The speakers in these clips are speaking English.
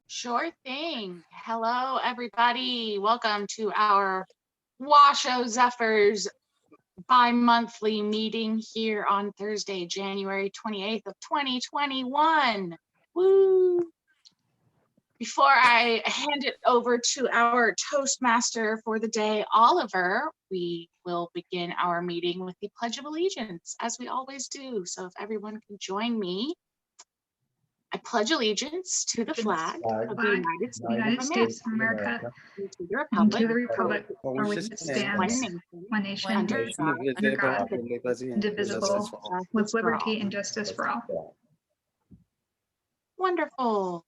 Sure thing. Hello, everybody. Welcome to our Washoe Zephyrs bi-monthly meeting here on Thursday, January 28th of 2021. Woo! Before I hand it over to our Toastmaster for the day, Oliver, we will begin our meeting with the Pledge of Allegiance, as we always do. So if everyone can join me. I pledge allegiance to the flag of the United States of America, and to the and to republic the republic for which it stands, one nation, under under God, indivisible, with liberty and justice for all. Wonderful.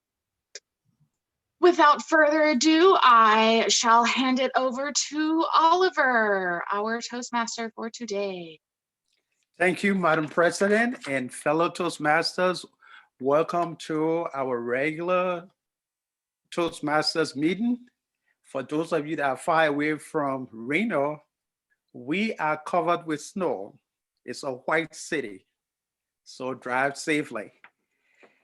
Without further ado, I shall hand it over to Oliver, our Toastmaster for today. Thank you, Madam President and fellow Toastmasters. Welcome to our regular Toastmasters meeting. For those of you that are far away from Reno, we are covered with snow. It's a white city, so drive safely.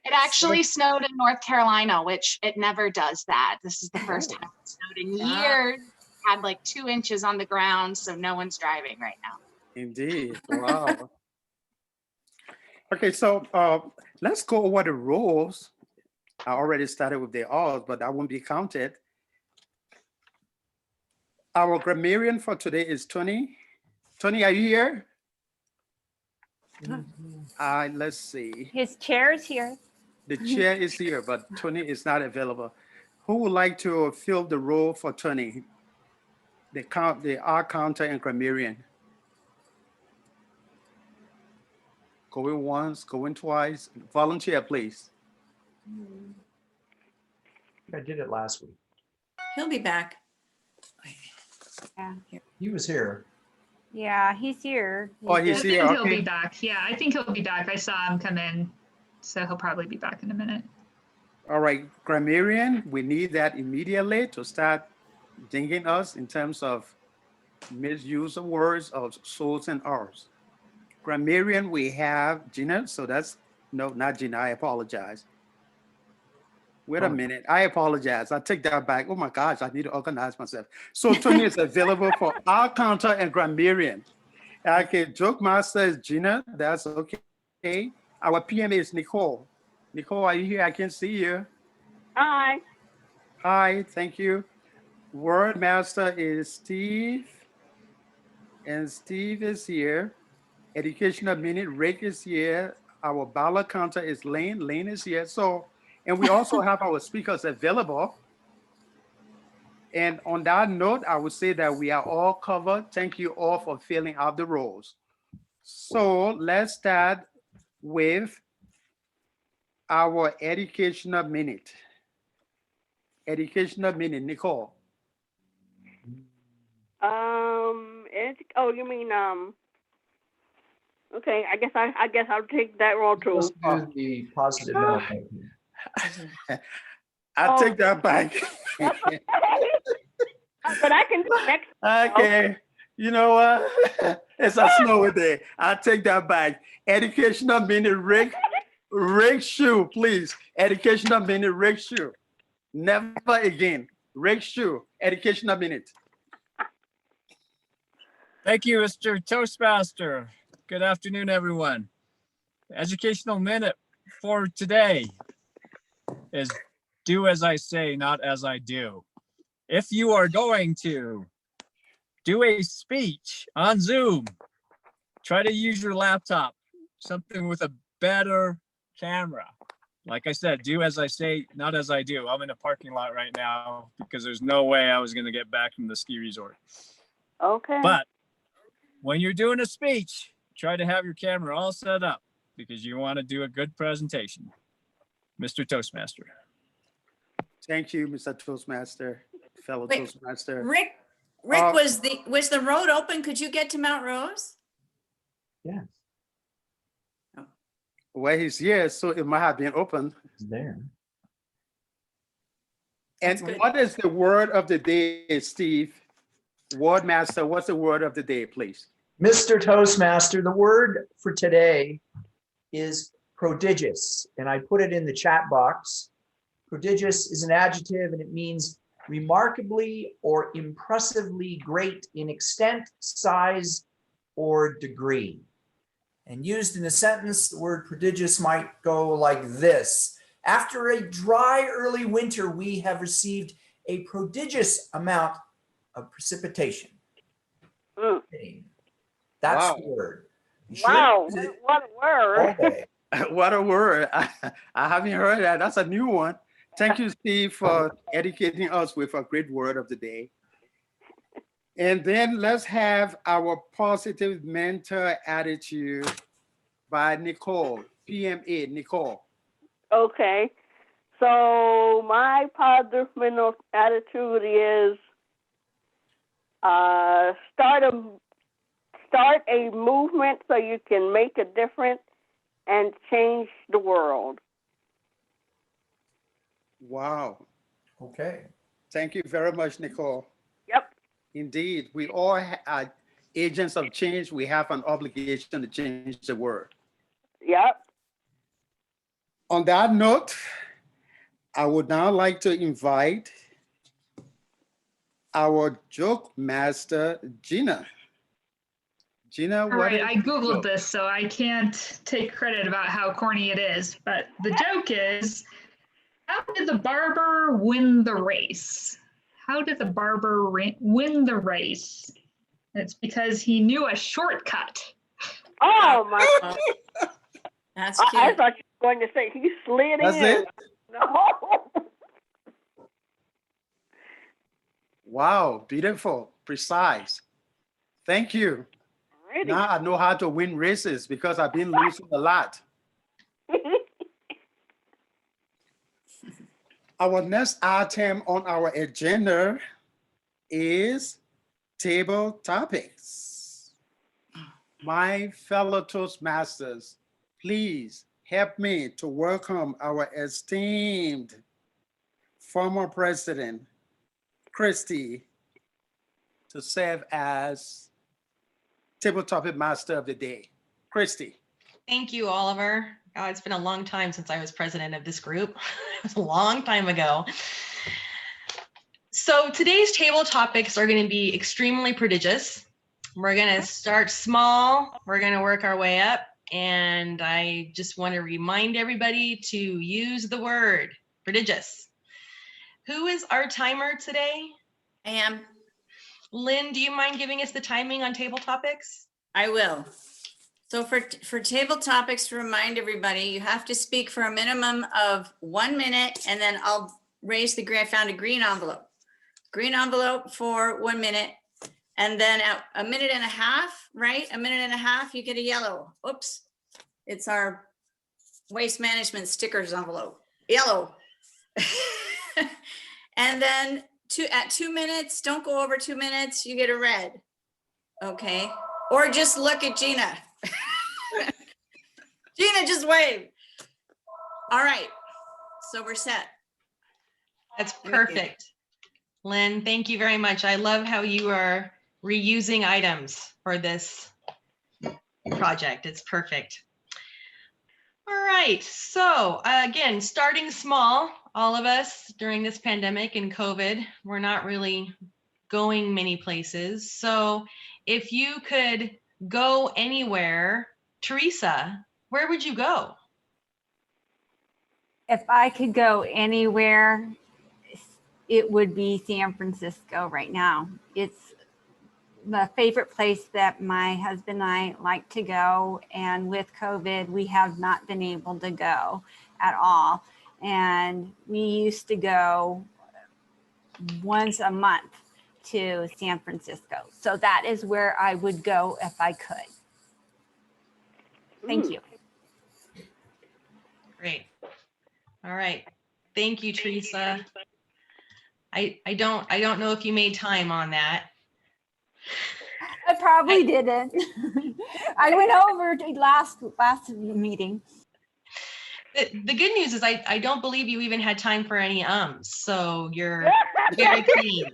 It actually snowed in North Carolina, which it never does that. This is the first time it snowed in years. Had like 2 inches on the ground, so no one's driving right now. Indeed, wow. Okay, so let's go over the rules. I already started with the odds, but that won't be counted. Our grammarian for today is Tony. Tony, are you here? Let's see. His chair is here. The chair is here, but Tony is not available. Who would like to fill the role for Tony? The R counter and grammarian. Going once, going twice. Volunteer, please. I did it last week. He'll be back. Yeah. He was here. Yeah, he's here. Oh, he's I here. think he'll Okay. be back. Yeah, I think he'll be back. I saw him come in, so he'll probably be back in a minute. All right, grammarian, we need that immediately to start dinging us in terms of misuse of words of souls and R's. Grammarian, we have Gina, so that's, no, not Gina, I apologize. Wait a minute, I apologize, I take that back. Oh my gosh, I need to organize myself. So Tony is available for R counter and grammarian. Okay, joke master is Gina, that's okay. Our PM is Nicole. Nicole, are you here? I can see you. Hi. Hi, thank you. Word master is Steve. And Steve is here. Educational minute, Rick is here. Our ballot counter is Lane. Lane is here. So, and we also have our speakers available. And on that note, I would say that we are all covered. Thank you all for filling out the roles. So let's start with our educational minute. Educational minute, Nicole. You mean okay, I guess I'll take that role too. Let's do the positive note. I'll take that back. But I can do next. Okay, you know what? It's a snowy day. I'll take that back. Educational minute, Rick Shoe, please. Educational minute, Rick Shoe. Never again. Rick Shoe, educational minute. Thank you, Mr. Toastmaster. Good afternoon, everyone. The educational minute for today is do as I say, not as I do. If you are going to do a speech on Zoom, try to use your laptop, something with a better camera. Like I said, do as I say, not as I do. I'm in a parking lot right now because there's no way I was going to get back from the ski resort. Okay. But when you're doing a speech, try to have your camera all set up because you want to do a good presentation. Mr. Toastmaster. Thank you, Mr. Toastmaster, fellow Wait, Toastmaster. Rick, was the road open? Could you get to Mount Rose? Yes, Well, he's here, so it might have been open. it's there. And That's good. what is the word of the day, Steve? Word master, what's the word of the day, please? Mr. Toastmaster, the word for today is prodigious, and I put it in the chat box. Prodigious is an adjective and it means remarkably or impressively great in extent, size, or degree. And used in a sentence, the word prodigious might go like this. After a dry early winter, we have received a prodigious amount of precipitation. That's Wow. the word. You should Wow, use it what a word. all day. What a word. I haven't heard that. That's a new one. Thank you, Steve, for educating us with a great word of the day. And then let's have our positive mentor attitude by Nicole, PMA, Nicole. Okay. So my positive mental attitude is start a movement so you can make a difference and change the world. Wow. Okay. Thank you very much, Nicole. Yep. Indeed, we all are agents of change. We have an obligation to change the world. Yep. On that note, I would now like to invite our joke master, Gina. Gina, All right, I Googled this, so I can't take credit about how corny it is, but the joke is, how did the barber win the race? How did the barber win the race? And it's because he knew a shortcut. Oh my! That's I cute. thought you were going to say he slid That's in. it? No. Wow, beautiful, precise. Thank you. Alrighty. Now I know how to win races because I've been losing a lot. Our next item on our agenda is table topics. My fellow Toastmasters, please help me to welcome our esteemed former president, Christy, to serve as table topic master of the day. Christy. Thank you, Oliver. Oh, it's been a long time since I was president of this group. It was a long time ago. So today's table topics are going to be extremely prodigious. We're going to start small. We're going to work our way up. And I just want to remind everybody to use the word prodigious. Who is our timer today? I am. Lynn, do you mind giving us the timing on table topics? I will. So for table topics, to remind everybody, you have to speak for a minimum of 1 minute, and then I'll raise the I found a green envelope. Green envelope for 1 minute. And then at a minute and a half, right? A minute and a half, you get a yellow. Oops. It's our waste management stickers envelope. Yellow. And then at 2 minutes, don't go over 2 minutes, you get a red. Okay. Or just look at Gina. Gina, just wave. All right. So we're set. That's perfect. Lynn, thank you very much. I love how you are reusing items for this project. It's perfect. All right. So again, starting small, all of us during this pandemic and COVID, we're not really going many places. So if you could go anywhere, Teresa, where would you go? If I could go anywhere, it would be San Francisco right now. It's the favorite place that my husband and I like to go. And with COVID, we have not been able to go at all. And we used to go once a month to San Francisco. So that is where I would go if I could. Thank you. Great. All right. Thank you, Teresa. I don't know if you made time on that. I probably didn't. I went over to last meeting. The good news is I don't believe you even had time for any ums. So you're very clean.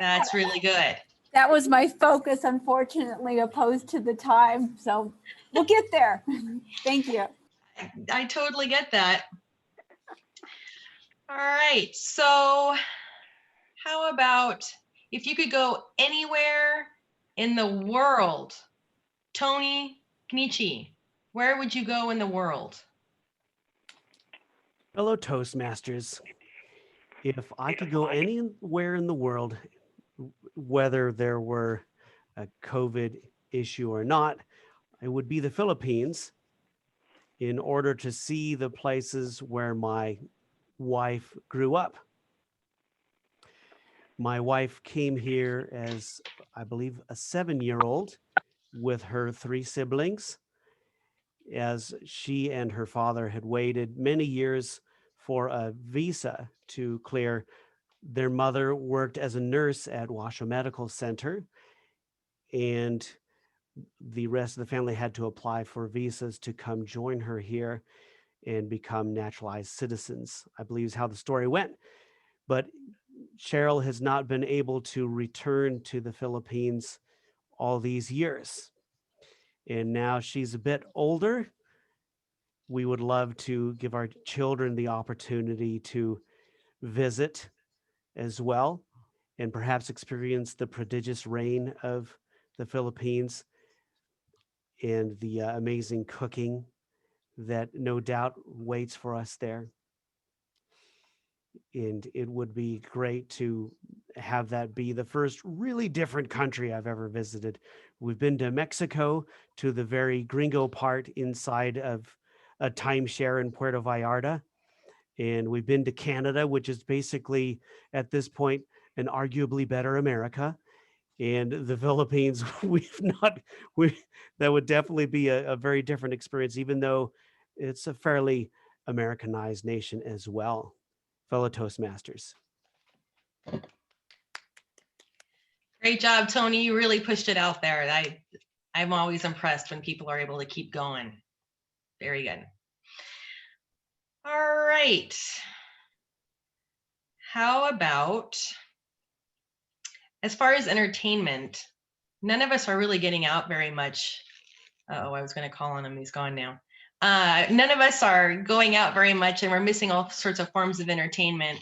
That's really good. That was my focus, unfortunately, opposed to the time. So we'll get there. Thank you. I totally get that. All right, so how about if you could go anywhere in the world? Tony, Kenichi, where would you go in the world? Hello, Toastmasters. If I could go anywhere in the world, whether there were a COVID issue or not, it would be the Philippines in order to see the places where my wife grew up. My wife came here as, I believe, a 7-year-old with her 3 siblings, as she and her father had waited many years for a visa to clear. Their mother worked as a nurse at Washoe Medical Center, and the rest of the family had to apply for visas to come join her here and become naturalized citizens, I believe is how the story went. But Cheryl has not been able to return to the Philippines all these years. And now she's a bit older. We would love to give our children the opportunity to visit as well, and perhaps experience the prodigious rain of the Philippines and the amazing cooking that no doubt waits for us there. And it would be great to have that be the first really different country I've ever visited. We've been to Mexico, to the very gringo part inside of a timeshare in Puerto Vallarta. And we've been to Canada, which is basically at this point an arguably better America. And the Philippines, that would definitely be a very different experience, even though it's a fairly Americanized nation as well. Fellow Toastmasters. Great job, Tony. You really pushed it out there. I'm always impressed when people are able to keep going. Very good. All right. How about, as far as entertainment, none of us are really getting out very much. Oh, I was going to call on him. He's gone now. None of us are going out very much, and we're missing all sorts of forms of entertainment.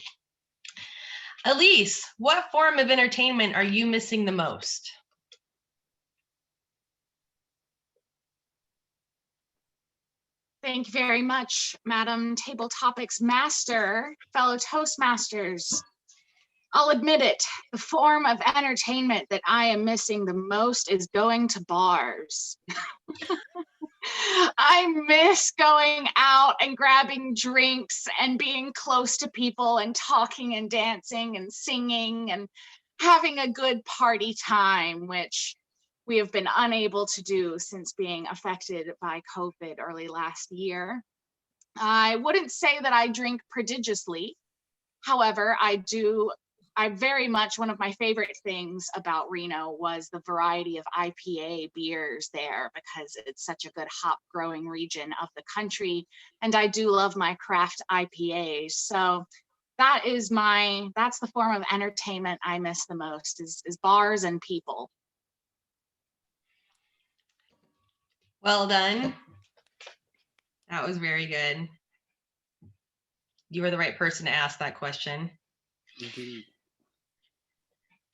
Elise, what form of entertainment are you missing the most? Thank you very much, Madam Table Topics Master, fellow Toastmasters. I'll admit it, the form of entertainment that I am missing the most is going to bars. I miss going out and grabbing drinks and being close to people and talking and dancing and singing and having a good party time, which we have been unable to do since being affected by COVID early last year. I wouldn't say that I drink prodigiously. However, very much, one of my favorite things about Reno was the variety of IPA beers there, because it's such a good hop growing region of the country. And I do love my craft IPAs. So that's the form of entertainment I miss the most is bars and people. Well done. That was very good. You were the right person to ask that question. Indeed.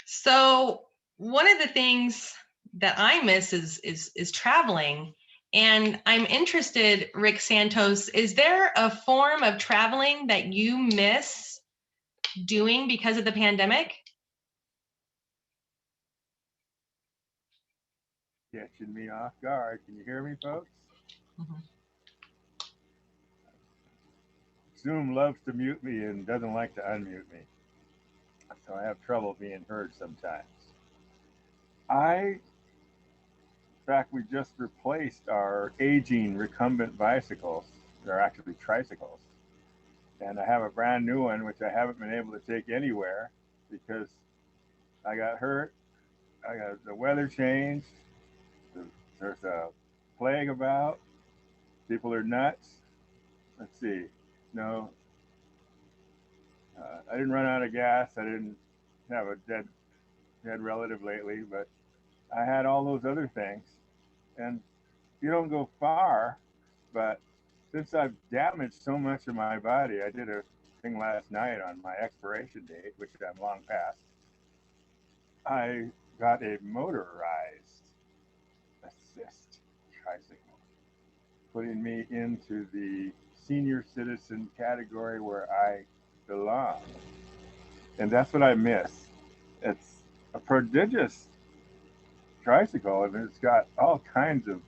So one of the things that I miss is traveling. And I'm interested, Rick Santos, is there a form of traveling that you miss doing because of the pandemic? Catching me off guard. Can you hear me, folks? Mhm. Zoom loves to mute me and doesn't like to unmute me. So I have trouble being heard sometimes. In fact, we just replaced our aging recumbent bicycles. They're actually tricycles. And I have a brand new one, which I haven't been able to take anywhere because I got hurt. The weather changed. There's a plague about. People are nuts. Let's see. No, I didn't run out of gas. I didn't have a dead relative lately, but I had all those other things. And you don't go far, but since I've damaged so much of my body, I did a thing last night on my expiration date, which I'm long past. I got a motorized assist tricycle, putting me into the senior citizen category where I belong. And that's what I miss. It's a prodigious tricycle, and it's got all kinds of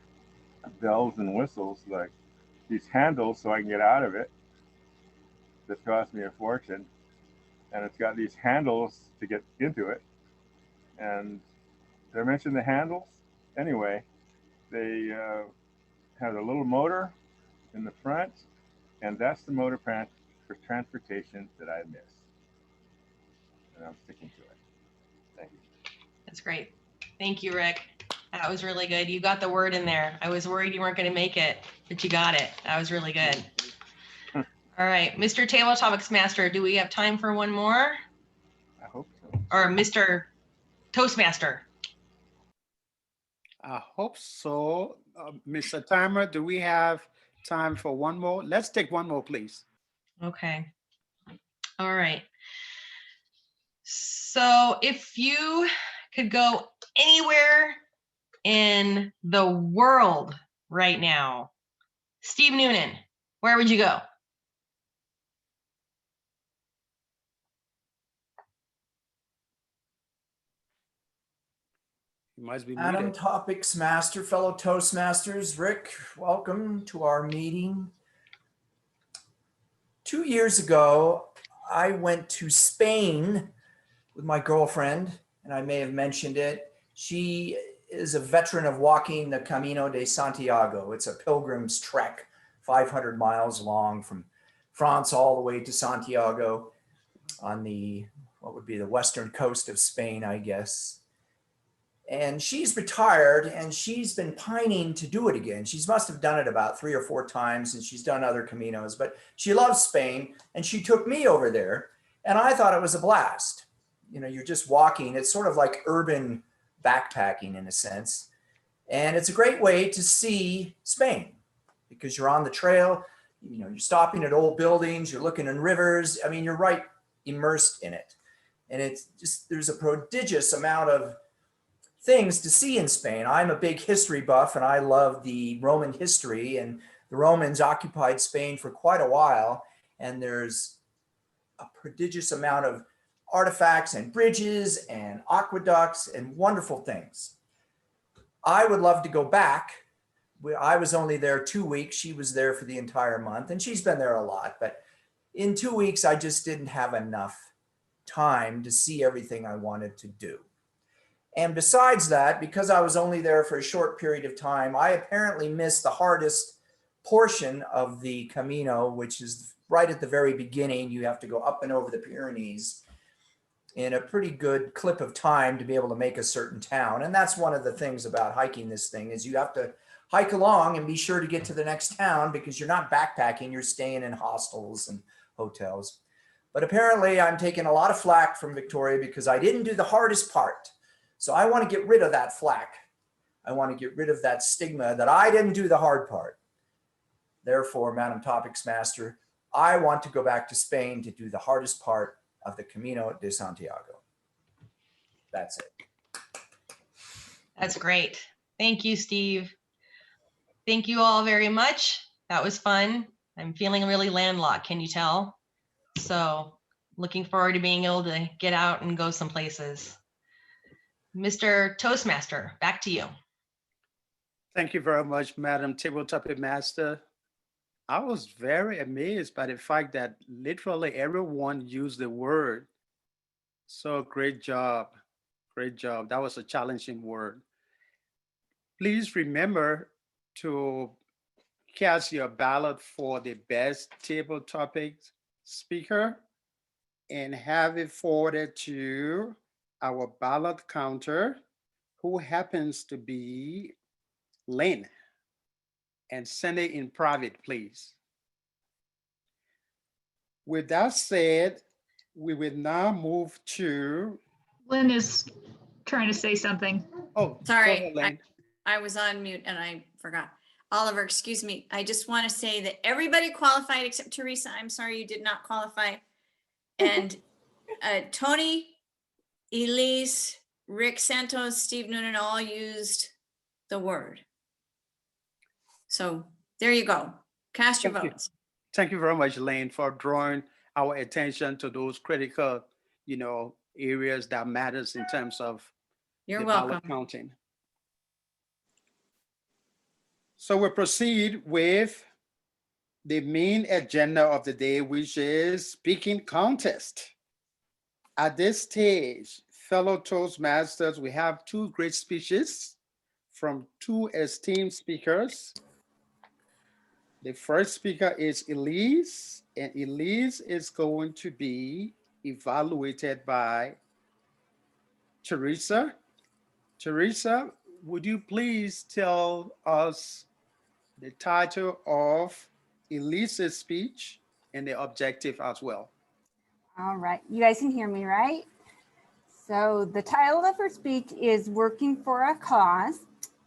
bells and whistles, like these handles so I can get out of it. This cost me a fortune. And it's got these handles to get into it. And did I mention the handles? Anyway, they have a little motor in the front, and that's the motor for transportation that I miss. And I'm sticking to it. Thank you. That's great. Thank you, Rick. That was really good. You got the word in there. I was worried you weren't going to make it, but you got it. That was really good. All right, Mr. Table Topics Master, do we have time for one more? I hope so. Or Mr. Toastmaster? I hope so. Mr. Timer, do we have time for one more? Let's take one more, please. Okay. All right. So if you could go anywhere in the world right now, Steve Noonan, where would you go? You must be Madam muted. Topics Master, fellow Toastmasters, Rick, welcome to our meeting. 2 years ago, I went to Spain with my girlfriend, and I may have mentioned it. She is a veteran of walking the Camino de Santiago. It's a pilgrim's trek, 500 miles long from France all the way to Santiago on the, what would be the western coast of Spain, I guess. And she's retired, and she's been pining to do it again. She must have done it about 3 or 4 times, and she's done other Caminos, but she loves Spain, and she took me over there, and I thought it was a blast. You know, you're just walking. It's sort of like urban backpacking in a sense. And it's a great way to see Spain because you're on the trail, you know, you're stopping at old buildings, you're looking in rivers. I mean, you're right immersed in it. And it's just, there's a prodigious amount of things to see in Spain. I'm a big history buff, and I love the Roman history, and the Romans occupied Spain for quite a while. And there's a prodigious amount of artifacts and bridges and aqueducts and wonderful things. I would love to go back. I was only there 2 weeks. She was there for the entire month, and she's been there a lot. But in 2 weeks, I just didn't have enough time to see everything I wanted to do. And besides that, because I was only there for a short period of time, I apparently missed the hardest portion of the Camino, which is right at the very beginning. You have to go up and over the Pyrenees in a pretty good clip of time to be able to make a certain town. And that's one of the things about hiking this thing is you have to hike along and be sure to get to the next town because you're not backpacking, you're staying in hostels and hotels. But apparently I'm taking a lot of flack from Victoria because I didn't do the hardest part. So I want to get rid of that flack. I want to get rid of that stigma that I didn't do the hard part. Therefore, Madam Topics Master, I want to go back to Spain to do the hardest part of the Camino de Santiago. That's it. That's great. Thank you, Steve. Thank you all very much. That was fun. I'm feeling really landlocked, can you tell? So looking forward to being able to get out and go some places. Mr. Toastmaster, back to you. Thank you very much, Madam Table Topic Master. I was very amazed by the fact that literally everyone used the word. So great job. Great job. That was a challenging word. Please remember to cast your ballot for the best table topic speaker and have it forwarded to our ballot counter, who happens to be Lynn, and send it in private, please. With that said, we will now move to. Lynn is trying to say something. Oh, go Sorry, ahead, Lynn. I was on mute and I forgot. Oliver, excuse me. I just want to say that everybody qualified except Teresa. I'm sorry you did not qualify And Tony, Elise, Rick Santos, Steve Noonan all used the word. So there you go. Cast your Thank you. votes. Thank you very much, Lane, for drawing our attention to those critical, areas that matters in terms of You're the ballot welcome. counting. So we'll proceed with the main agenda of the day, which is speaking contest. At this stage, fellow Toastmasters, we have two great speeches from two esteemed speakers. The first speaker is Elise, and Elise is going to be evaluated by Teresa. Teresa, would you please tell us the title of Elise's speech and the objective as well? All right, you guys can hear me, right? So the title of her speech is Working for a Cause.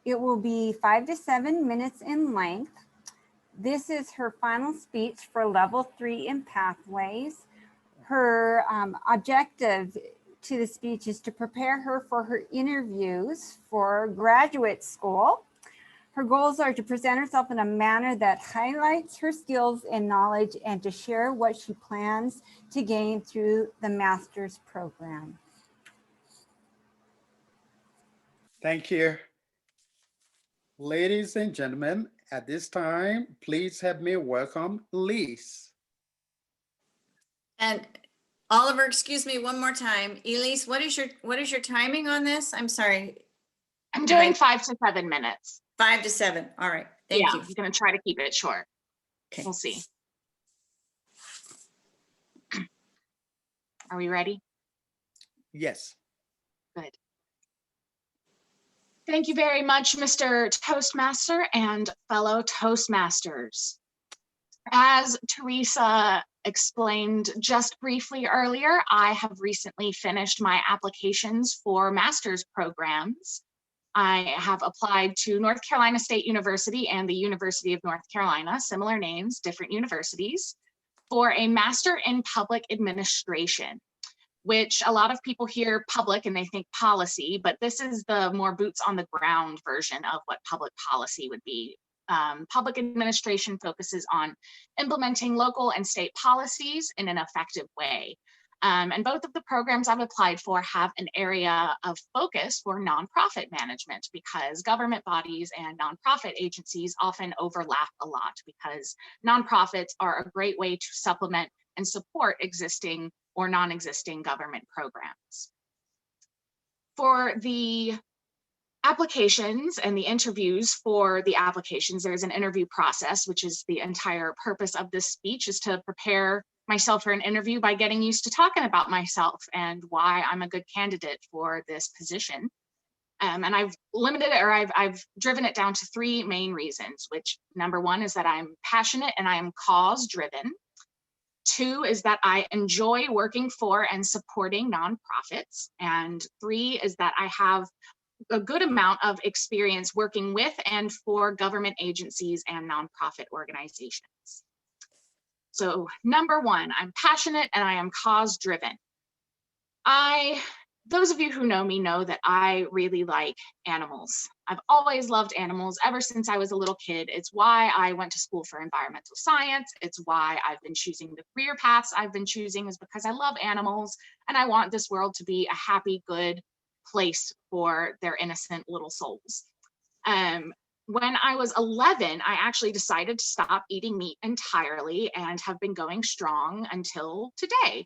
It will be 5 to 7 minutes in length. This is her final speech for level 3 in Pathways. Her objective to the speech is to prepare her for her interviews for graduate school. Her goals are to present herself in a manner that highlights her skills and knowledge and to share what she plans to gain through the master's program. Thank you. Ladies and gentlemen, at this time, please help me welcome Elise. And Oliver, excuse me one more time. Elise, what is your timing on this? I'm sorry. I'm doing 5 to 7 minutes. 5 to 7. All right. Thank you. I'm going to try to keep it short. Okay. We'll see. Are we ready? Yes. Good. Thank you very much, Mr. Toastmaster and fellow Toastmasters. As Teresa explained just briefly earlier, I have recently finished my applications for master's programs. I have applied to North Carolina State University and the University of North Carolina, similar names, different universities, for a Master in Public Administration, which a lot of people hear public and they think policy, but this is the more boots on the ground version of what public policy would be. Public administration focuses on implementing local and state policies in an effective way. And both of the programs I've applied for have an area of focus for nonprofit management because government bodies and nonprofit agencies often overlap a lot because nonprofits are a great way to supplement and support existing or non-existing government programs. For the applications and the interviews for the applications, there's an interview process, which is the entire purpose of this speech, is to prepare myself for an interview by getting used to talking about myself and why I'm a good candidate for this position. And I've limited it, or I've driven it down to 3 main reasons, which number 1 is that I'm passionate and I am cause driven. 2 is that I enjoy working for and supporting nonprofits. And 3 is that I have a good amount of experience working with and for government agencies and nonprofit organizations. So number 1, I'm passionate and I am cause driven. Those of you who know me know that I really like animals. I've always loved animals ever since I was a little kid. It's why I went to school for environmental science. It's why I've been choosing the career paths I've been choosing, is because I love animals and I want this world to be a happy, good place for their innocent little souls. When I was 11, I actually decided to stop eating meat entirely and have been going strong until today.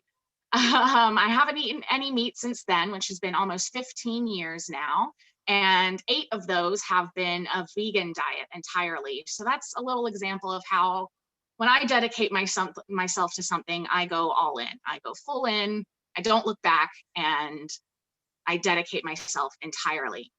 I haven't eaten any meat since then, which has been almost 15 years now. And 8 of those have been a vegan diet entirely. So that's a little example of how when I dedicate myself to something, I go all in. I go full in, I don't look back, and I dedicate myself entirely.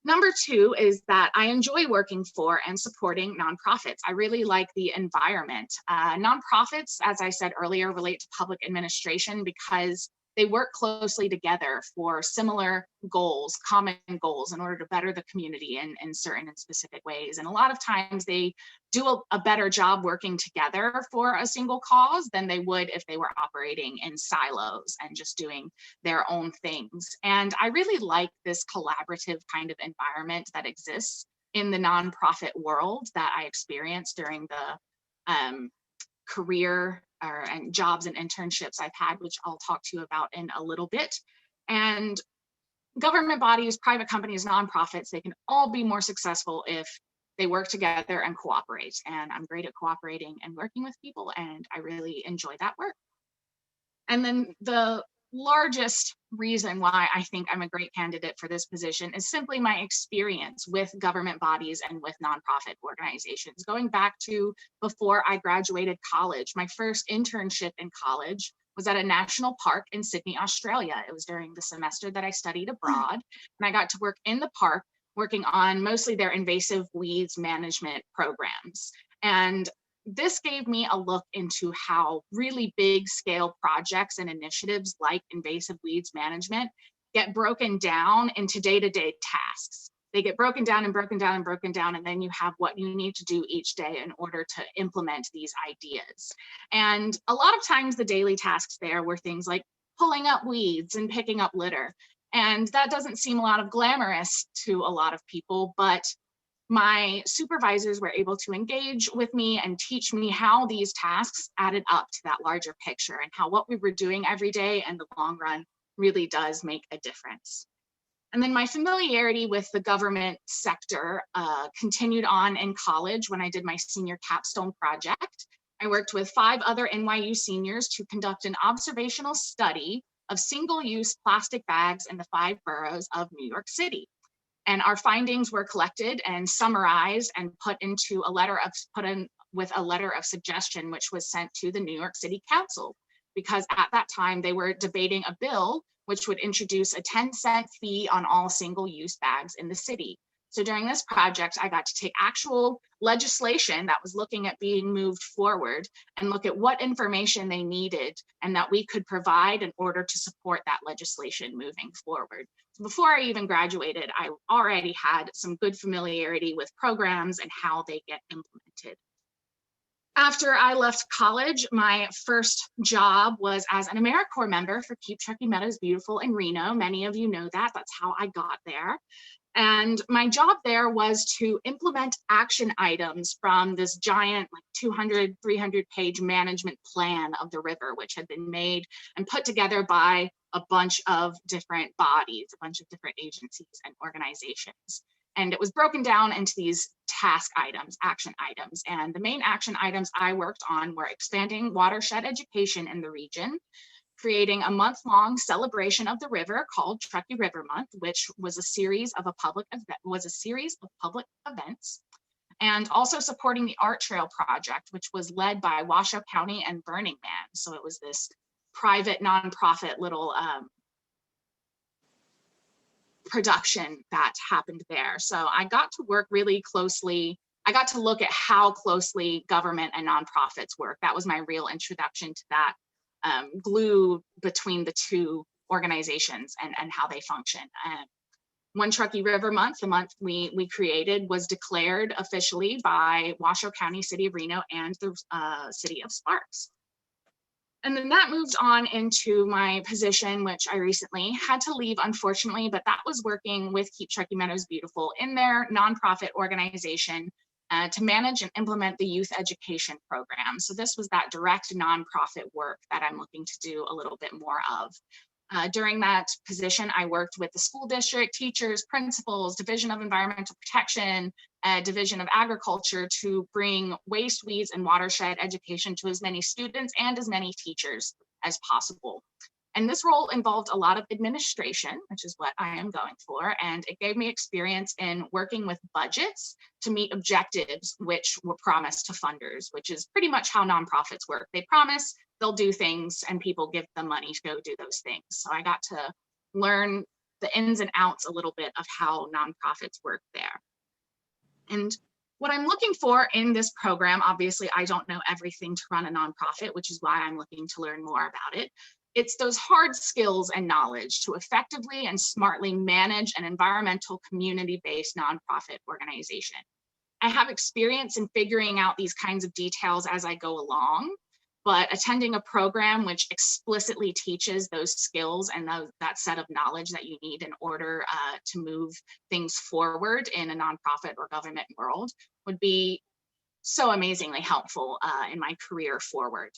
Number 2 is that I enjoy working for and supporting nonprofits. I really like the environment. Nonprofits, as I said earlier, relate to public administration because they work closely together for similar goals, common goals, in order to better the community in certain and specific ways. And a lot of times they do a better job working together for a single cause than they would if they were operating in silos and just doing their own things. And I really like this collaborative kind of environment that exists in the nonprofit world that I experienced during the career and jobs and internships I've had, which I'll talk to you about in a little bit. And government bodies, private companies, nonprofits, they can all be more successful if they work together and cooperate. And I'm great at cooperating and working with people, and I really enjoy that work. And then the largest reason why I think I'm a great candidate for this position is simply my experience with government bodies and with nonprofit organizations. Going back to before I graduated college, my first internship in college was at a national park in Sydney, Australia. It was during the semester that I studied abroad, and I got to work in the park working on mostly their invasive weeds management programs. And this gave me a look into how really big scale projects and initiatives like invasive weeds management get broken down into day-to-day tasks. They get broken down and broken down and broken down, and then you have what you need to do each day in order to implement these ideas. And a lot of times the daily tasks there were things like pulling up weeds and picking up litter. And that doesn't seem a lot of glamorous to a lot of people, but my supervisors were able to engage with me and teach me how these tasks added up to that larger picture and how what we were doing every day in the long run really does make a difference. And then my familiarity with the government sector continued on in college when I did my senior capstone project. I worked with 5 other NYU seniors to conduct an observational study of single-use plastic bags in the 5 boroughs of New York City. And our findings were collected and summarized and put in with a letter of suggestion, which was sent to the New York City Council, because at that time they were debating a bill which would introduce a 10-cent fee on all single-use bags in the city. So during this project, I got to take actual legislation that was looking at being moved forward and look at what information they needed and that we could provide in order to support that legislation moving forward. So before I even graduated, I already had some good familiarity with programs and how they get implemented. After I left college, my first job was as an AmeriCorps member for Keep Truckee Meadows Beautiful in Reno. Many of you know that. That's how I got there. And my job there was to implement action items from this giant, like 200, 300-page management plan of the river, which had been made and put together by a bunch of different bodies, a bunch of different agencies and organizations. And it was broken down into these task items, action items. And the main action items I worked on were expanding watershed education in the region, creating a month-long celebration of the river called Truckee River Month, which was a series of public events, and also supporting the Art Trail project, which was led by Washoe County and Burning Man. So it was this private nonprofit little production that happened there. So I got to work really closely. I got to look at how closely government and nonprofits work. That was my real introduction to that glue between the two organizations and how they function. One Truckee River Month, the month we created, was declared officially by Washoe County, City of Reno, and the City of Sparks. And then that moved on into my position, which I recently had to leave, unfortunately, but that was working with Keep Truckee Meadows Beautiful in their nonprofit organization to manage and implement the youth education program. So this was that direct nonprofit work that I'm looking to do a little bit more of. During that position, I worked with the school district, teachers, principals, Division of Environmental Protection, Division of Agriculture to bring waste, weeds, and watershed education to as many students and as many teachers as possible. And this role involved a lot of administration, which is what I am going for. And it gave me experience in working with budgets to meet objectives which were promised to funders, which is pretty much how nonprofits work. They promise, they'll do things, and people give them money to go do those things. So I got to learn the ins and outs a little bit of how nonprofits work there. And what I'm looking for in this program, obviously I don't know everything to run a nonprofit, which is why I'm looking to learn more about it, It's those hard skills and knowledge to effectively and smartly manage an environmental community-based nonprofit organization. I have experience in figuring out these kinds of details as I go along, but attending a program which explicitly teaches those skills and that set of knowledge that you need in order to move things forward in a nonprofit or government world would be so amazingly helpful in my career forward.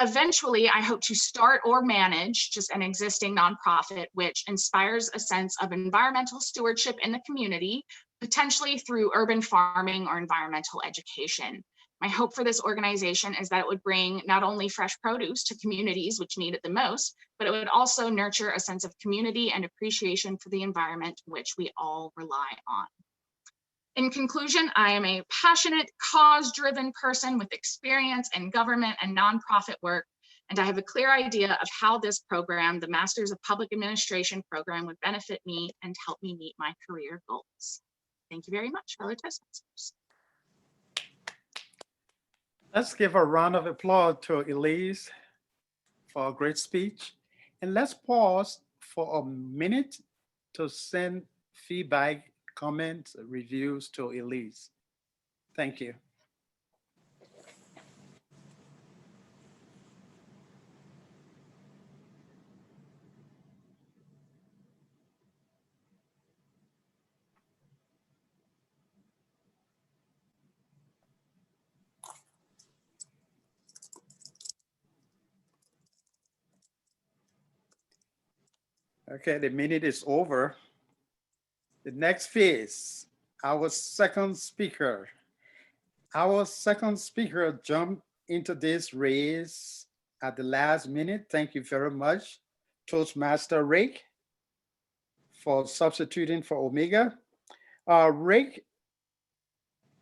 Eventually, I hope to start or manage just an existing nonprofit which inspires a sense of environmental stewardship in the community, potentially through urban farming or environmental education. My hope for this organization is that it would bring not only fresh produce to communities which need it the most, but it would also nurture a sense of community and appreciation for the environment which we all rely on. In conclusion, I am a passionate, cause-driven person with experience in government and nonprofit work, and I have a clear idea of how this program, the Masters of Public Administration program, would benefit me and help me meet my career goals. Thank you very much, fellow Toastmasters. Let's give a round of applause to Elise for a great speech. And let's pause for a minute to send feedback, comments, reviews to Elise. Thank you. Okay, the minute is over. The next phase, our second speaker. Our second speaker jumped into this race at the last minute. Thank you very much, Toastmaster Rick, for substituting for Omega. Rick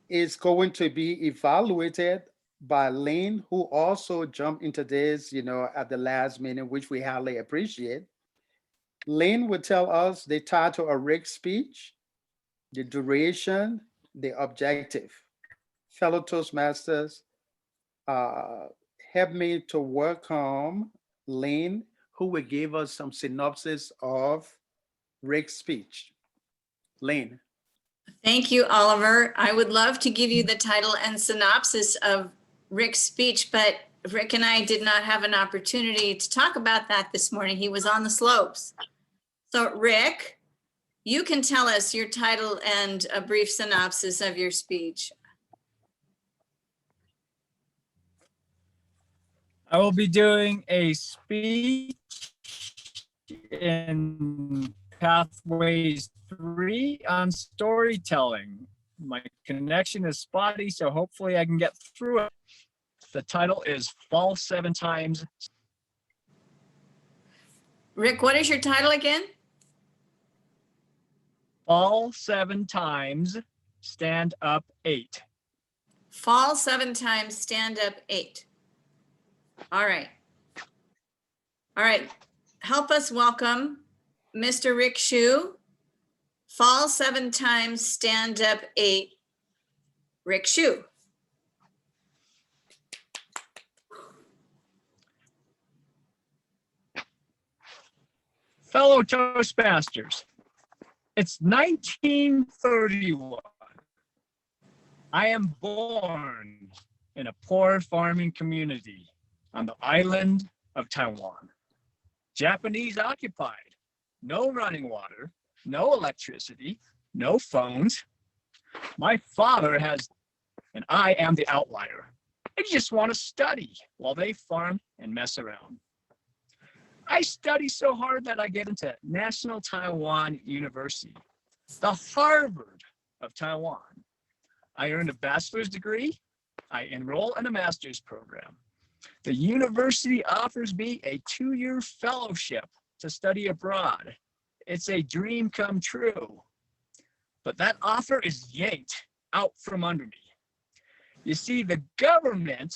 is going to be evaluated by Lynn, who also jumped into this, at the last minute, which we highly appreciate. Lynn will tell us the title of Rick's speech, the duration, the objective. Fellow Toastmasters, help me to welcome Lynn, who will give us some synopsis of Rick's speech. Lynn. Thank you, Oliver. I would love to give you the title and synopsis of Rick's speech, but Rick and I did not have an opportunity to talk about that this morning. He was on the slopes. So Rick, you can tell us your title and a brief synopsis of your speech. I will be doing a speech in Pathways 3 on storytelling. My connection is spotty, so hopefully I can get through it. The title is Fall 7 Times. Rick, what is your title again? Fall 7 Times, Stand Up 8. Fall 7 Times, Stand Up 8. All right. All right. Help us welcome Mr. Rick Shue. Fall 7 Times, Stand Up 8. Rick Shue. Fellow Toastmasters, it's 1931. I am born in a poor farming community on the island of Taiwan. Japanese occupied, no running water, no electricity, no phones. My father has, and I am the outlier. I just want to study while they farm and mess around. I study so hard that I get into National Taiwan University, the Harvard of Taiwan. I earned a bachelor's degree. I enroll in a master's program. The university offers me a 2-year fellowship to study abroad. It's a dream come true. But that offer is yanked out from under me. You see, the government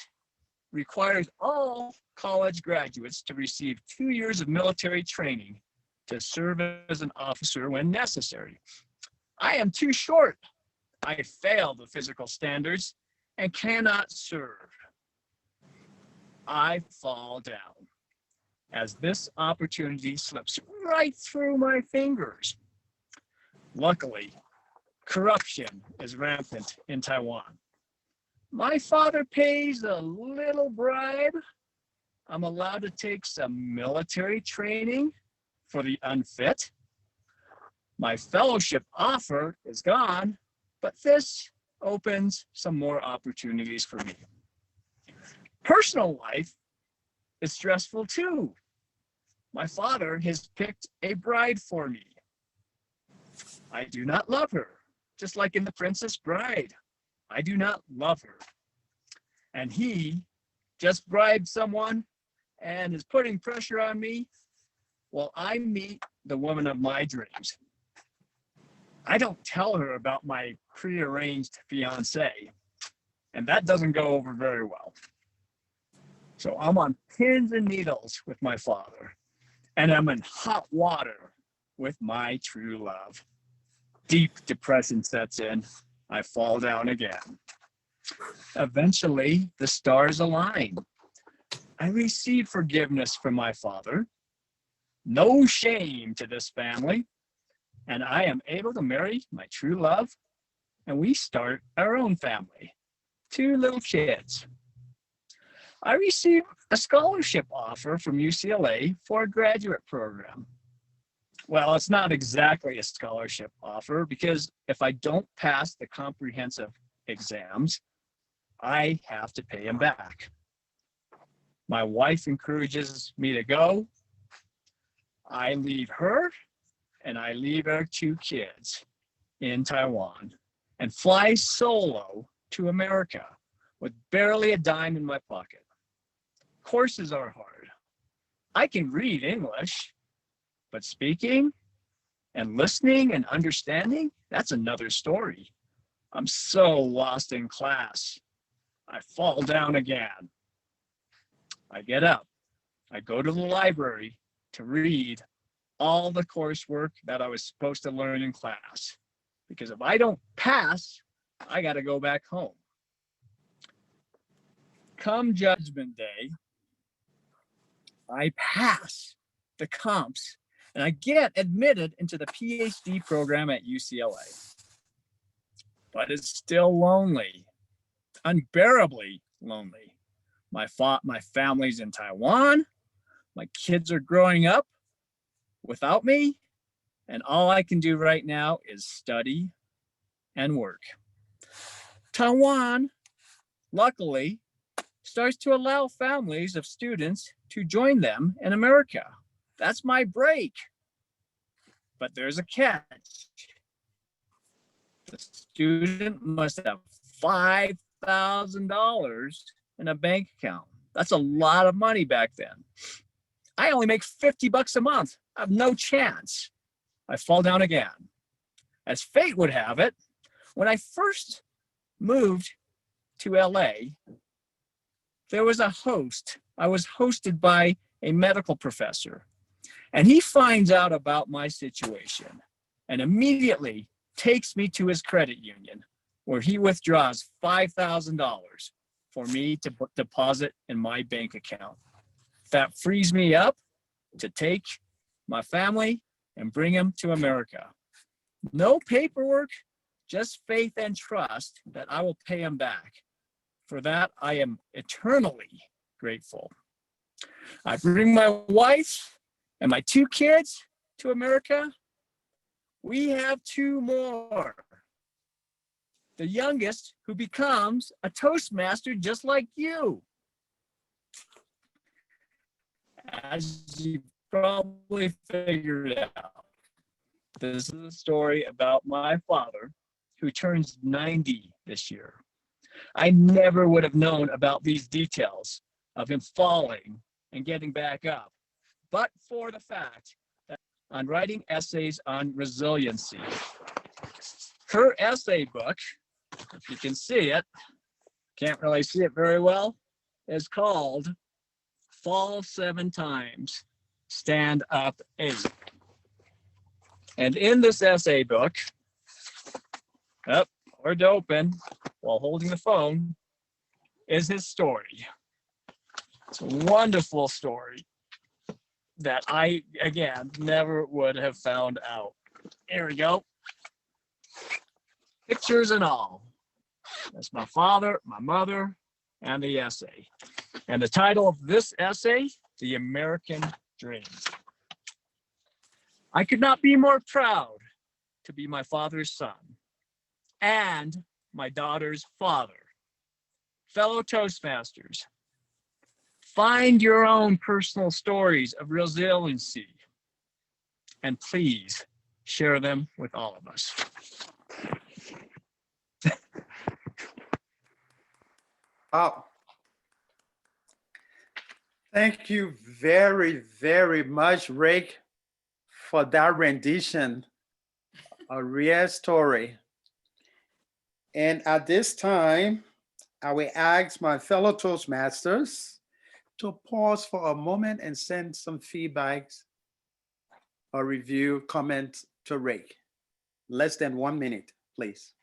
requires all college graduates to receive 2 years of military training to serve as an officer when necessary. I am too short. I fail the physical standards and cannot serve. I fall down. as this opportunity slips right through my fingers. Luckily, corruption is rampant in Taiwan. My father pays a little bribe. I'm allowed to take some military training for the unfit. My fellowship offer is gone, but this opens some more opportunities for me. Personal life is stressful too. My father has picked a bride for me. I do not love her, just like in The Princess Bride. I do not love her. And he just bribed someone and is putting pressure on me while I meet the woman of my dreams. I don't tell her about my prearranged fiance, and that doesn't go over very well. So I'm on pins and needles with my father, and I'm in hot water with my true love. Deep depression sets in. I fall down again. Eventually, the stars align. I receive forgiveness from my father. No shame to this family. And I am able to marry my true love. And we start our own family. 2 little kids. I received a scholarship offer from UCLA for a graduate program. Well, it's not exactly a scholarship offer because if I don't pass the comprehensive exams, I have to pay them back. My wife encourages me to go. I leave her and I leave our 2 kids in Taiwan and fly solo to America with barely a dime in my pocket. Courses are hard. I can read English, but speaking and listening and understanding, that's another story. I'm so lost in class. I fall down again. I get up. I go to the library to read all the coursework that I was supposed to learn in class. Because if I don't pass, I got to go back home. Come Judgment Day, I pass the comps and I get admitted into the PhD program at UCLA. But it's still lonely, unbearably lonely. My family's in Taiwan. My kids are growing up without me. And all I can do right now is study and work. Taiwan, luckily, starts to allow families of students to join them in America. That's my break. But there's a catch. The student must have $5,000 in a bank account. That's a lot of money back then. I only make $50 a month. I have no chance. I fall down again. As fate would have it, when I first moved to LA, there was a host. I was hosted by a medical professor, and he finds out about my situation and immediately takes me to his credit union where he withdraws $5,000 for me to deposit in my bank account. That frees me up to take my family and bring them to America. No paperwork, just faith and trust that I will pay them back. For that, I am eternally grateful. I bring my wife and my 2 kids to America. We have 2 more. The youngest, who becomes a Toastmaster just like you. As you probably figured out, this is a story about my father, who turns 90 this year. I never would have known about these details of him falling and getting back up, but for the fact that on writing essays on resiliency. Her essay book, if you can see it, can't really see it very well, is called Fall 7 Times, Stand Up 8. And in this essay book, or to open while holding the phone, is his story. It's a wonderful story. that I, again, never would have found out. Here we go. Pictures and all. That's my father, my mother, and the essay. And the title of this essay, The American Dream. I could not be more proud to be my father's son and my daughter's father. Fellow Toastmasters, find your own personal stories of resiliency and please share them with all of us. Oh, thank you very, very much, Rick, for that rendition, a real story. And at this time, I will ask my fellow Toastmasters to pause for a moment and send some feedbacks or review comments to Rick. Less than 1 minute, please.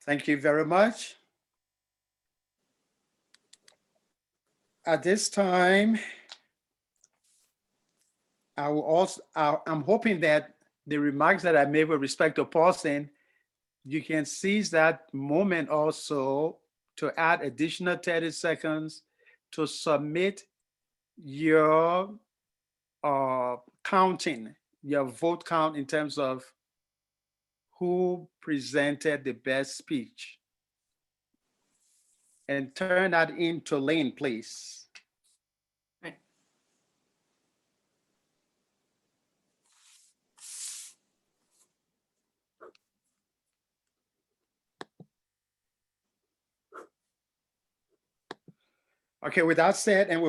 Thank you very much. At this time, I'm hoping that the remarks that I made with respect to pausing, you can seize that moment also to add additional 30 seconds to submit your counting, your vote count in terms of who presented the best speech. And turn that into Lane, please. Right. Okay, with that said, and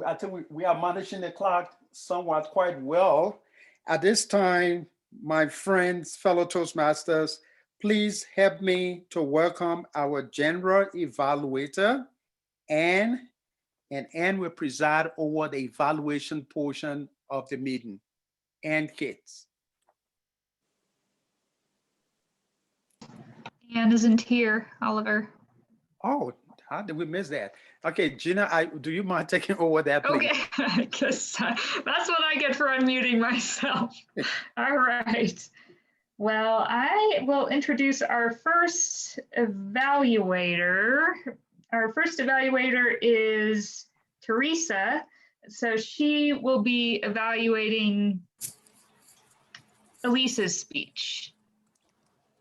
I think we are managing the clock somewhat quite well. At this time, my friends, fellow Toastmasters, please help me to welcome our general evaluator, Anne, and Anne will preside over the evaluation portion of the meeting. Anne Kitts. Anne isn't here, Oliver. Oh, how did we miss that? Okay, Gina, do you mind taking over that, please? Okay, I guess that's what I get for unmuting myself. All right. Well, I will introduce our first evaluator. Our first evaluator is Teresa. So she will be evaluating Elise's speech.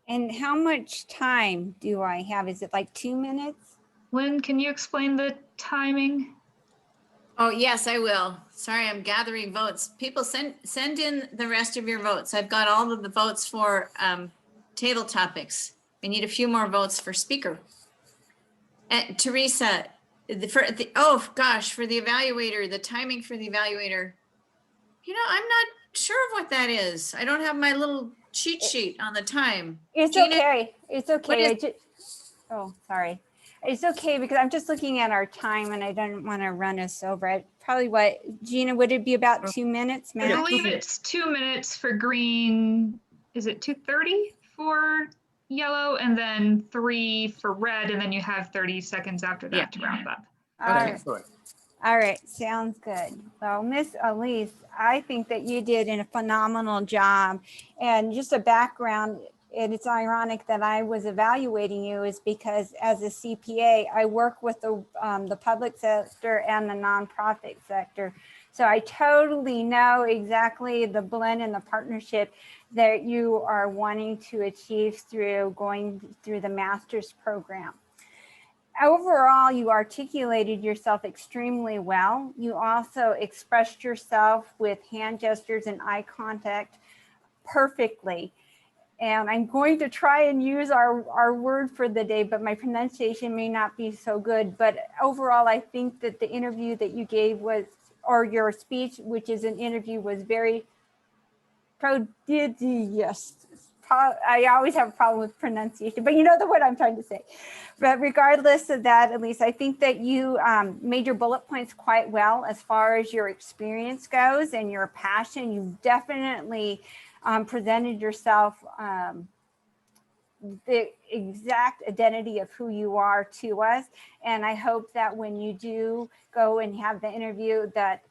And how much time do I have? Is it like 2 minutes? Lynn, can you explain the timing? Oh, yes, I will. Sorry, I'm gathering votes. People send in the rest of your votes. I've got all of the votes for table topics. We need a few more votes for speaker. And Teresa, for the evaluator, the timing for the evaluator. You know, I'm not sure of what that is. I don't have my little cheat sheet on the time. It's Gina, okay. It's okay. what Oh, sorry. It's okay because I'm just looking at our time and I don't want to run us over. Probably what, Gina, would it be about 2 minutes, I max? believe it's 2 minutes for green. Is it 2:30 for yellow and then 3 for red? And then you have 30 seconds after that to round up. All right. All right, sounds good. Well, Miss Elise, I think that you did a phenomenal job. And just a background, and it's ironic that I was evaluating you is because as a CPA, I work with the public sector and the nonprofit sector. So I totally know exactly the blend and the partnership that you are wanting to achieve through going through the master's program. Overall, you articulated yourself extremely well. You also expressed yourself with hand gestures and eye contact perfectly. And I'm going to try and use our word for the day, but my pronunciation may not be so good. But overall, I think that the interview that you gave was, or your speech, which is an interview, was very prodigious. I always have a problem with pronunciation, but you know the word I'm trying to say. But regardless of that, at least I think that you made your bullet points quite well as far as your experience goes and your passion. You definitely presented yourself the exact identity of who you are to us. And I hope that when you do go and have the interview, that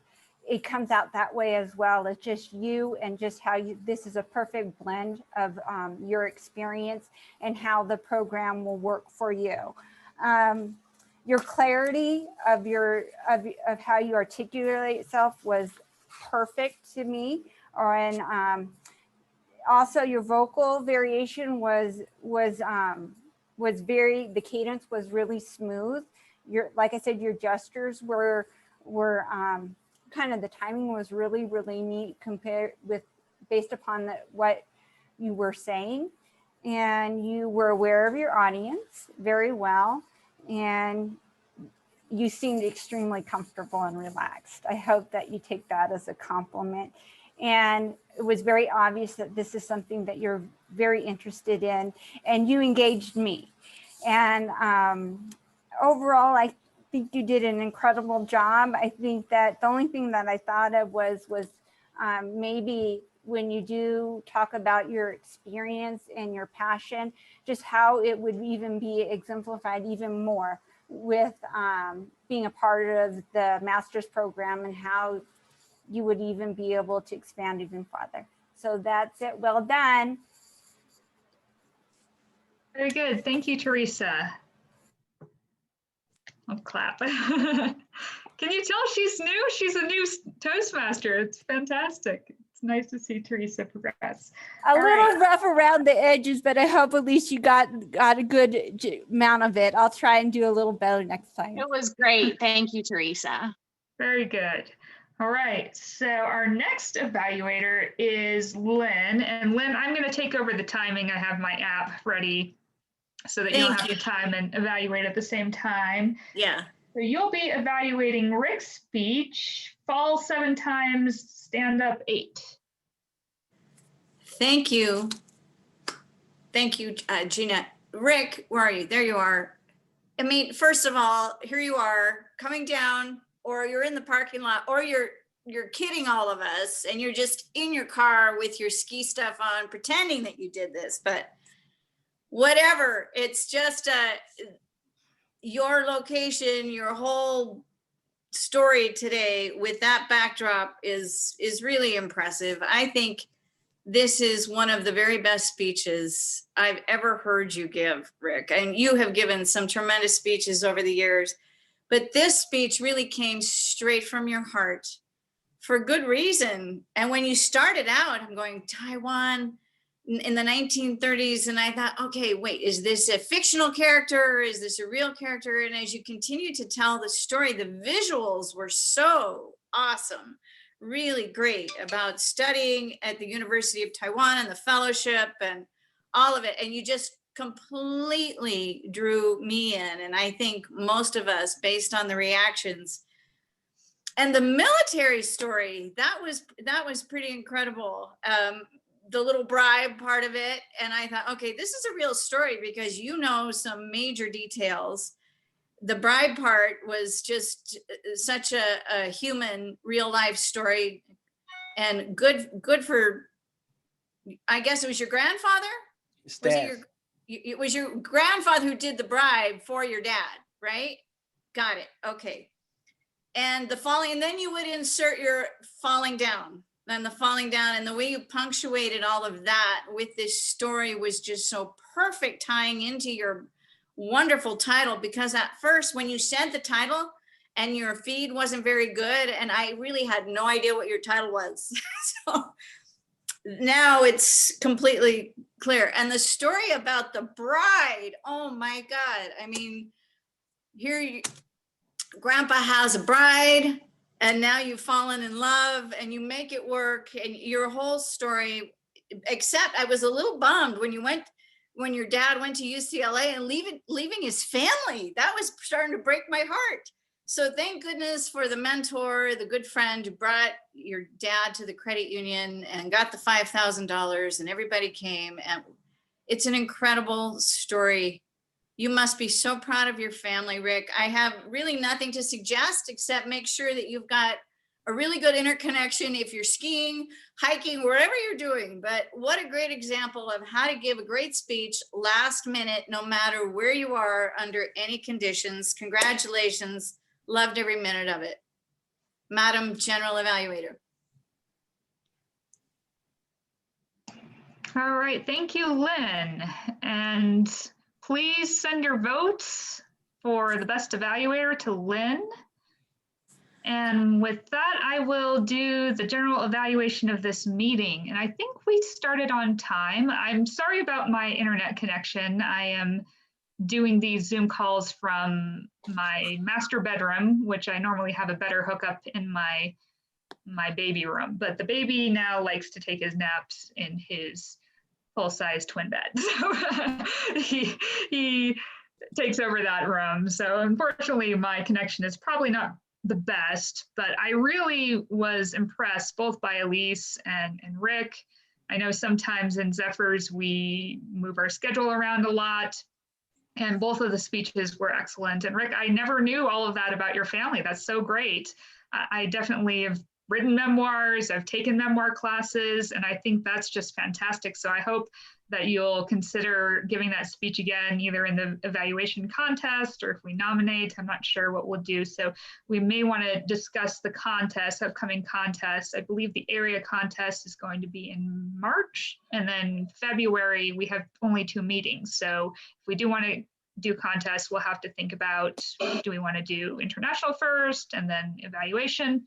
it comes out that way as well. It's just you and just how you, this is a perfect blend of your experience and how the program will work for you. Your clarity of of how you articulate yourself was perfect to me. And also your vocal variation was very, the cadence was really smooth. Like I said, your gestures were kind of, the timing was really, really neat compared with, based upon what you were saying. And you were aware of your audience very well. And you seemed extremely comfortable and relaxed. I hope that you take that as a compliment. And it was very obvious that this is something that you're very interested in, and you engaged me. And overall, I think you did an incredible job. I think that the only thing that I thought of was maybe when you do talk about your experience and your passion, just how it would even be exemplified even more with being a part of the master's program, and how you would even be able to expand even farther. So that's it. Well done. Very good. Thank you, Teresa. I'll clap. Can you tell she's new? She's a new Toastmaster. It's fantastic. It's nice to see Teresa progress. A little rough around the edges, but I hope at least you got a good amount of it. I'll try and do a little better next time. It was great. Thank you, Teresa. Very good. All right, so our next evaluator is Lynn. And Lynn, I'm going to take over the timing. I have my app ready so that you'll have to time and evaluate at the same time. Yeah. So you'll be evaluating Rick's speech, fall 7 times, stand up 8. Thank you. Thank you, Gina. Rick, where are you? There you are. I mean, first of all, here you are coming down, or you're in the parking lot, or you're kidding all of us and you're just in your car with your ski stuff on, pretending that you did this, but whatever. It's just your location, your whole story today with that backdrop is really impressive. I think this is one of the very best speeches I've ever heard you give, Rick. And you have given some tremendous speeches over the years, but this speech really came straight from your heart for good reason. And when you started out, I'm going, Taiwan in the 1930s. And I thought, okay, wait, is this a fictional character or is this a real character? And as you continue to tell the story, the visuals were so awesome, really great, about studying at the University of Taiwan and the fellowship and all of it. And you just completely drew me in. And I think most of us, based on the reactions and the military story, that was pretty incredible. The little bribe part of it. And I thought, okay, this is a real story because you know some major details. The bribe part was just such a human, real life story, and good for, I guess it was your grandfather? It was your grandfather who did the bribe for your dad, right? Got it. Okay. And the falling, and then you would insert your falling down, then the falling down, and the way you punctuated all of that with this story was just so perfect, tying into your wonderful title. Because at first, when you said the title and your feed wasn't very good, and I really had no idea what your title was. So now it's completely clear. And the story about the bride, oh my God. I mean, here Grandpa has a bride, and now you've fallen in love and you make it work, and your whole story except I was a little bummed when your dad went to UCLA and leaving his family. That was starting to break my heart. So thank goodness for the mentor, the good friend who brought your dad to the credit union and got the $5,000, and everybody came. And it's an incredible story. You must be so proud of your family, Rick. I have really nothing to suggest except make sure that you've got a really good interconnection if you're skiing, hiking, wherever you're doing. But what a great example of how to give a great speech last minute, no matter where you are, under any conditions. Congratulations. Loved every minute of it. Madam General Evaluator. All right, thank you, Lynn. And please send your votes for the best evaluator to Lynn. And with that, I will do the general evaluation of this meeting. And I think we started on time. I'm sorry about my internet connection. I am doing these Zoom calls from my master bedroom, which I normally have a better hookup in my baby room. But the baby now likes to take his naps in his full-size twin bed. So he takes over that room. So unfortunately, my connection is probably not the best, but I really was impressed both by Elise and Rick. I know sometimes in Zephyrs, we move our schedule around a lot, and both of the speeches were excellent. And Rick, I never knew all of that about your family. That's so great. I definitely have written memoirs, I've taken memoir classes, and I think that's just fantastic. So I hope that you'll consider giving that speech again, either in the evaluation contest or if we nominate. I'm not sure what we'll do. So we may want to discuss the contest, upcoming contests. I believe the area contest is going to be in March, and then February, we have only 2 meetings. So if we do want to do contests, we'll have to think about, do we want to do international first and then evaluation?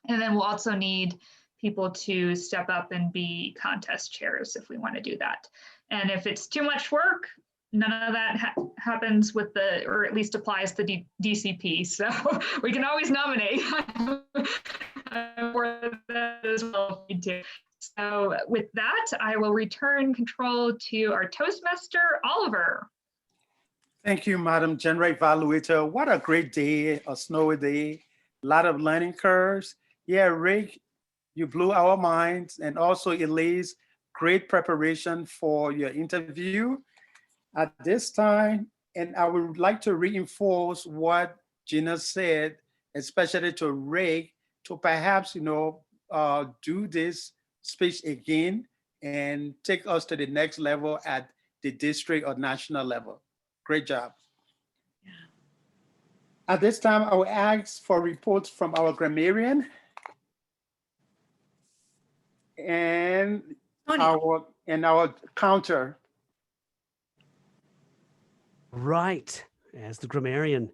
And then we'll also need people to step up and be contest chairs if we want to do that. And if it's too much work, none of that happens with the, or at least applies to DCP. So we can always nominate for that as well if we do. So with that, I will return control to our Toastmaster, Oliver. Thank you, Madam General Evaluator. What a great day, a snowy day, a lot of learning curves. Yeah, Rick, you blew our minds, and also Elise, great preparation for your interview. At this time, and I would like to reinforce what Gina said, especially to Rick, to perhaps, do this speech again and take us to the next level at the district or national level. Great job. Yeah. At this time, I will ask for reports from our grammarian and our counter. Right, as the grammarian,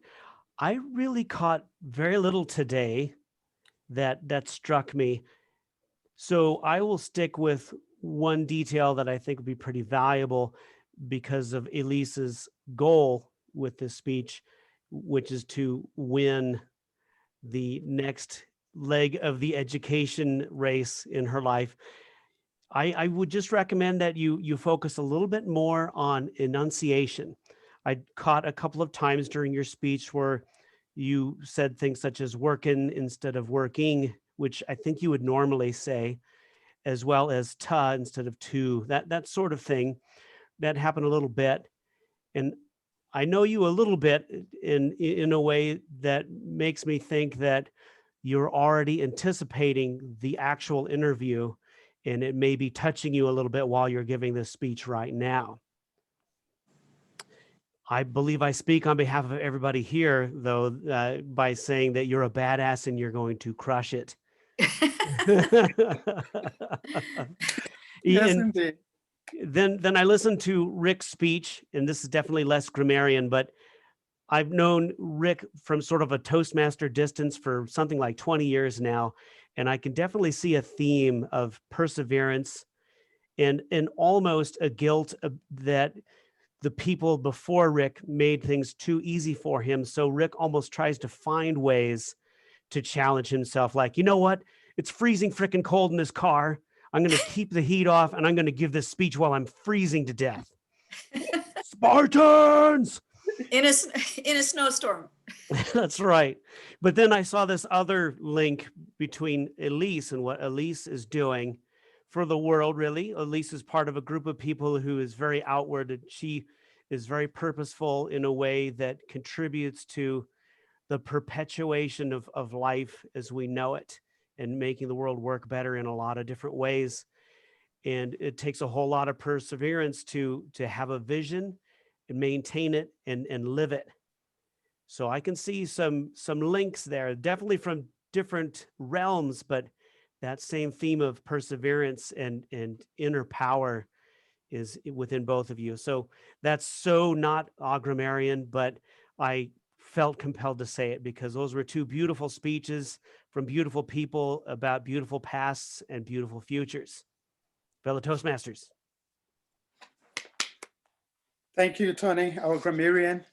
I really caught very little today that struck me. So I will stick with one detail that I think would be pretty valuable because of Elise's goal with this speech, which is to win the next leg of the education race in her life. I would just recommend that you focus a little bit more on enunciation. I caught a couple of times during your speech where you said things such as working instead of working, which I think you would normally say, as well as ta instead of to, that sort of thing. That happened a little bit. And I know you a little bit in a way that makes me think that you're already anticipating the actual interview, and it may be touching you a little bit while you're giving this speech right now. I believe I speak on behalf of everybody here, though, by saying that you're a badass and you're going to crush it. Yes, indeed. Then I listened to Rick's speech, and this is definitely less grammarian, but I've known Rick from sort of a Toastmaster distance for something like 20 years now, and I can definitely see a theme of perseverance and almost a guilt that the people before Rick made things too easy for him. So Rick almost tries to find ways to challenge himself. Like, you know what? It's freezing freaking cold in this car. I'm going to keep the heat off and I'm going to give this speech while I'm freezing to death. Spartans! In a snowstorm. That's right. But then I saw this other link between Elise and what Elise is doing for the world, really. Elise is part of a group of people who is very outward, and she is very purposeful in a way that contributes to the perpetuation of life as we know it and making the world work better in a lot of different ways. And it takes a whole lot of perseverance to have a vision and maintain it and live it. So I can see some links there, definitely from different realms, but that same theme of perseverance and inner power is within both of you. So that's so not agrarian, but I felt compelled to say it because those were two beautiful speeches from beautiful people about beautiful pasts and beautiful futures. Fellow Toastmasters. Thank you, Tony, our grammarian.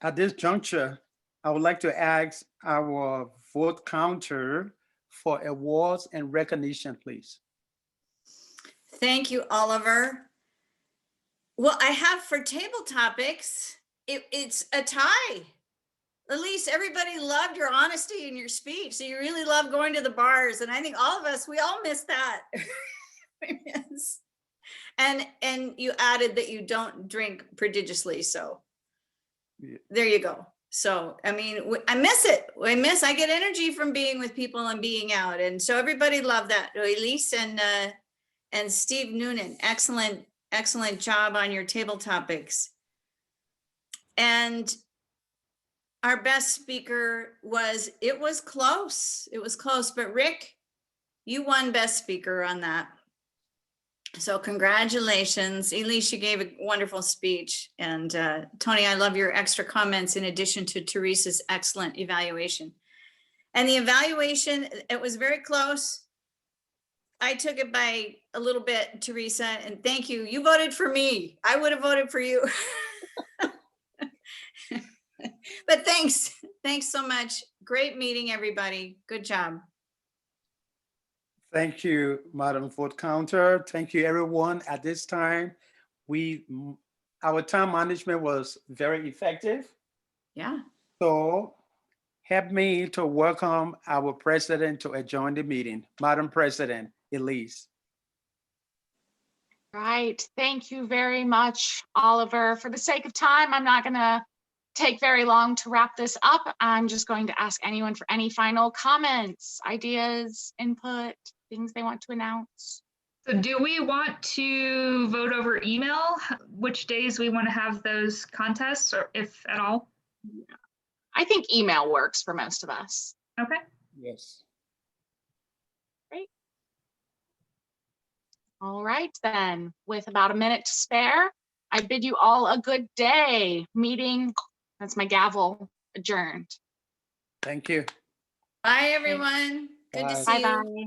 At this juncture, I would like to ask our vote counter for awards and recognition, please. Thank you, Oliver. Well, I have for table topics, it's a tie. At least everybody loved your honesty in your speech. So you really love going to the bars. And I think all of us, we all miss that. Yes. And you added that you don't drink prodigiously. So there you go. So, I mean, I miss it. I get energy from being with people and being out. And so everybody loved that. Elise and Steve Noonan, excellent job on your table topics. And our best speaker was close. It was close, but Rick, you won best speaker on that. So congratulations. Elise, you gave a wonderful speech. And Tony, I love your extra comments in addition to Teresa's excellent evaluation. And the evaluation, it was very close. I took it by a little bit, Teresa, and thank you. You voted for me. I would have voted for you. But thanks so much. Great meeting, everybody. Good job. Thank you, Madam Vote Counter. Thank you, everyone. At this time, our time management was very effective. Yeah. So help me to welcome our president to adjourn the meeting. Madam President, Elise. Right. Thank you very much, Oliver. For the sake of time, I'm not going to take very long to wrap this up. I'm just going to ask anyone for any final comments, ideas, input, things they want to announce. So do we want to vote over email, which days we want to have those contests, or if at all? I think email works for most of us. Okay. Yes. Great. All right, then, with about a minute to spare, I bid you all a good day. Meeting, that's my gavel, adjourned. Thank you. Bye, everyone. Good to see you. Bye-bye.